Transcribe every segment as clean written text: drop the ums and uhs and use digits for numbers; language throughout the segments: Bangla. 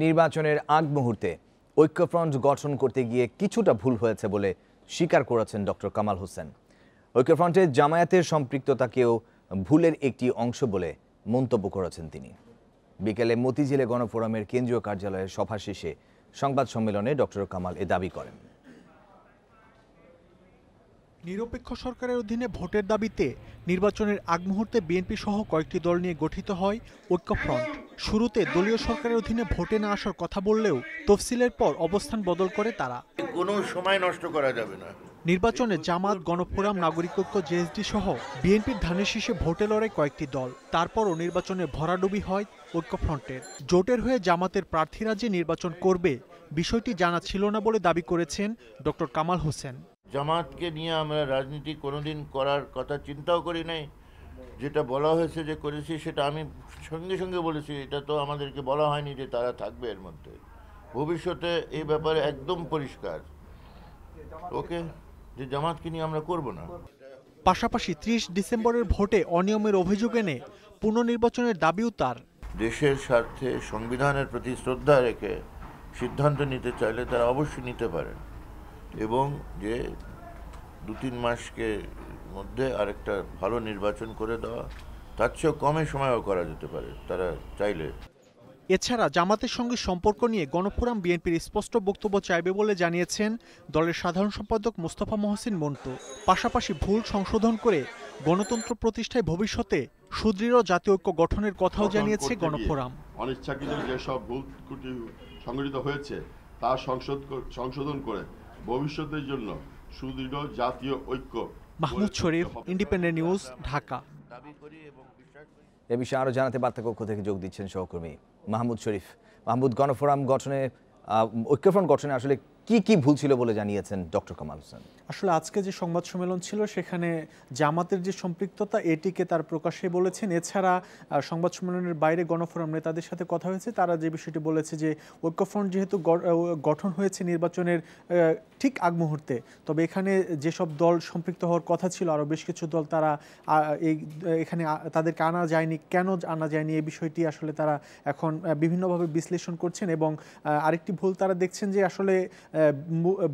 নির্বাচনের আগ মুহূর্তে ঐক্যফ্রন্ট গঠন করতে গিয়ে কিছুটা ভুল হয়েছে বলে স্বীকার করেছেন ডক্টর কামাল হোসেন। ঐক্যফ্রন্টে জামায়াতের সম্পৃক্ততাকেও ভুলের একটি অংশ বলে মন্তব্য করেছেন তিনি। বিকেলে মতিঝিলে গণফোরামের কেন্দ্রীয় কার্যালয়ের সভা শেষে সংবাদ সম্মেলনে ডক্টর কামাল এ দাবি করেন। নিরপেক্ষ সরকারের অধীনে ভোটের দাবিতে নির্বাচনের আগ মুহূর্তে বিএনপি সহ কয়েকটি দল নিয়ে গঠিত হয় ঐক্যফ্রন্ট। শুরুতে দলীয় সরকারের অধীনে ভোটে না আসার কথা বললেও তফসিলের পর অবস্থান বদল করে তারা। কোনো সময় নষ্ট করা যাবে না। নির্বাচনে জামাত, গণফোরাম, নাগরিক ঐক্য, জেএসডি সহ বিএনপির ধানের শীষে ভোটে লড়ে কয়েকটি দল। তারপরও নির্বাচনে ভরাডুবি হয় ঐক্যফ্রন্টের। জোটের হয়ে জামাতের প্রার্থীরা যে নির্বাচন করবে বিষয়টি জানা ছিল না বলে দাবি করেছেন ডক্টর কামাল হোসেন। জামাতকে নিয়ে আমরা রাজনীতি কোনোদিন করার কথা চিন্তাও করি নাই। যেটা বলা হয়েছে যে করেছি সেটা আমি সঙ্গে সঙ্গে বলেছি। এটা তো আমাদেরকে বলা হয়নি যে তারা থাকবে এর মধ্যে। ভবিষ্যতে এই ব্যাপারে একদম পরিষ্কার ওকে যে জামাতকে নিয়ে আমরা করব না। পাশাপাশি ৩০ ডিসেম্বরের ভোটে অনিয়মের অভিযোগ এনে পুনর্নির্বাচনের দাবিও তার। দেশের স্বার্থে সংবিধানের প্রতি শ্রদ্ধা রেখে সিদ্ধান্ত নিতে চাইলে তারা অবশ্যই নিতে পারেন, এবং যে ২-৩ মাসকে মধ্যে আরেকটা ভালো নির্বাচন করে দেওয়া, তার চেয়েও কমে সময়ও করা যেতে পারে তারা চাইলে। এছাড়া জামাতের সঙ্গে সম্পর্ক নিয়ে গণফোরাম বিএনপির স্পষ্ট বক্তব্য চাইবে বলে জানিয়েছেন দলের সাধারণ সম্পাদক মোস্তফা মহসিন মন্টু। পাশাপাশি ভুল সংশোধন করে গণতন্ত্র প্রতিষ্ঠায় ভবিষ্যতে সুদৃঢ় জাতীয় ঐক্য গঠনের কথাও জানিয়েছে গণফোরাম। অনিচ্ছাকৃত যেসব ভুল ত্রুটি সংঘটিত হয়েছে তা সংশোধন করে ভবিষ্যতের জন্য সুদৃঢ় জাতীয় ঐক্য। মাহমুদ শরীফ, ইন্ডিপেন্ডেন্ট নিউজ, ঢাকা। এ বিষয়ে আরো জানাতে বার্তাকক্ষ থেকে যোগ দিচ্ছেন সহকর্মী মাহমুদ শরীফ। মাহমুদ, গণফোরাম গঠনে ঐক্যফ্রন্ট গঠনে আসলে কি ভুল ছিল বলে জানিয়েছেন ডক্টর কামাল হোসেন? আসলে আজকে যে সংবাদ সম্মেলন ছিল সেখানে জামাতের যে সম্পৃক্ততা এটিকে তার প্রকাশ্যে বলেছেন। এছাড়া সংবাদ সম্মেলনের বাইরে গণফোরাম নেতাদের সাথে কথা হয়েছে, তারা যে বিষয়টি বলেছে যে ঐক্যফ্রন্ট যেহেতু গঠন হয়েছে নির্বাচনের ঠিক আগ মুহূর্তে, তবে এখানে যেসব দল সম্পৃক্ত হওয়ার কথা ছিল আরও বেশ কিছু দল তারা এখানে তাদেরকে আনা যায়নি। কেন আনা যায়নি এই বিষয়টি আসলে তারা এখন বিভিন্নভাবে বিশ্লেষণ করছেন, এবং আরেকটি ভুল তারা দেখছেন যে আসলে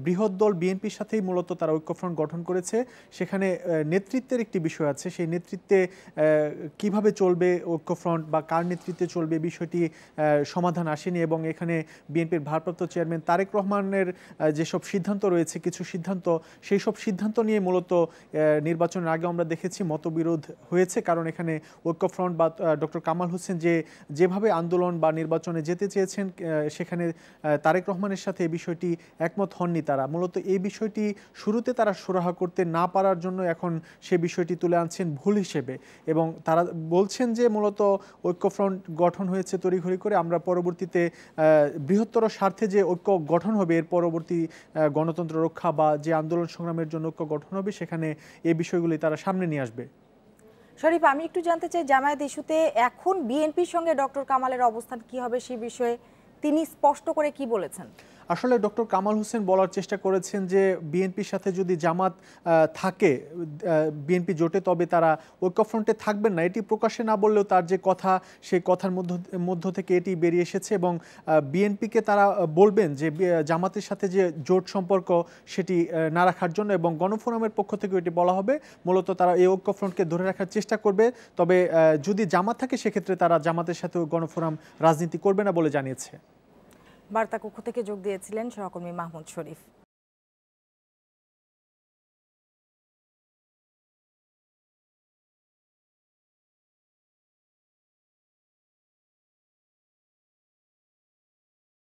বৃহৎ দল বিএনপির সাথেই মূলত তারা ঐক্যফ্রন্ট গঠন করেছে। সেখানে নেতৃত্বের একটি বিষয় আছে, সেই নেতৃত্বে কিভাবে চলবে ঐক্যফ্রন্ট বা কার নেতৃত্বে চলবে বিষয়টি সমাধান আসেনি, এবং এখানে বিএনপির ভারপ্রাপ্ত চেয়ারম্যান তারেক রহমানের যেসব সিদ্ধান্ত রয়েছে, কিছু সিদ্ধান্ত, সেই সব সিদ্ধান্ত নিয়ে মূলত নির্বাচনের আগে আমরা দেখেছি মতবিরোধ হয়েছে। কারণ এখানে ঐক্যফ্রন্ট বা ডক্টর কামাল হোসেন যেভাবে আন্দোলন বা নির্বাচনে যেতে চেয়েছেন, সেখানে তারেক রহমানের সাথে এই বিষয়টি একমত হননি তারা। মূলত এই বিষয়টি শুরুতে তারা সুরাহা করতে না পারার জন্য এখন সে বিষয়টি তুলে আনছেন ভুল হিসেবে, এবং তারা বলছেন যে মূলত ঐক্যফ্রন্ট গঠন হয়েছে তড়িঘড়ি করে, আমরা পরবর্তীতে বৃহত্তর স্বার্থে যে ঐক্য গঠন হবে, এর পরবর্তী গণতন্ত্র রক্ষা বা যে আন্দোলন সংগ্রামের জন্য ঐক্য গঠন হবে, সেখানে এই বিষয়গুলি তারা সামনে নিয়ে আসবে। শরীফ, আমি একটু জানতে চাই জামায়াত ইস্যুতে এখন বিএনপির সঙ্গে ডক্টর কামালের অবস্থান কি হবে সেই বিষয়ে তিনি স্পষ্ট করে কি বলেছেন? আসলে ডক্টর কামাল হোসেন বলার চেষ্টা করেছেন যে বিএনপির সাথে যদি জামাত থাকে, বিএনপি জোটে, তবে তারা ঐক্যফ্রন্টে থাকবেন না। এটি প্রকাশ্যে না বললেও তার যে কথা, সেই কথার মধ্য থেকে এটি বেরিয়ে এসেছে, এবং বিএনপিকে তারা বলবেন যে জামাতের সাথে যে জোট সম্পর্ক সেটি না রাখার জন্য, এবং গণফোরামের পক্ষ থেকে এটি বলা হবে মূলত তারা এই ঐক্যফ্রন্টকে ধরে রাখার চেষ্টা করবে। তবে যদি জামাত থাকে সেক্ষেত্রে তারা জামাতের সাথে গণফোরাম রাজনীতি করবে না বলে জানিয়েছে। বার্তা কক্ষ থেকে যোগ দিয়েছিলেন সহকর্মী মাহমুদ শরীফ।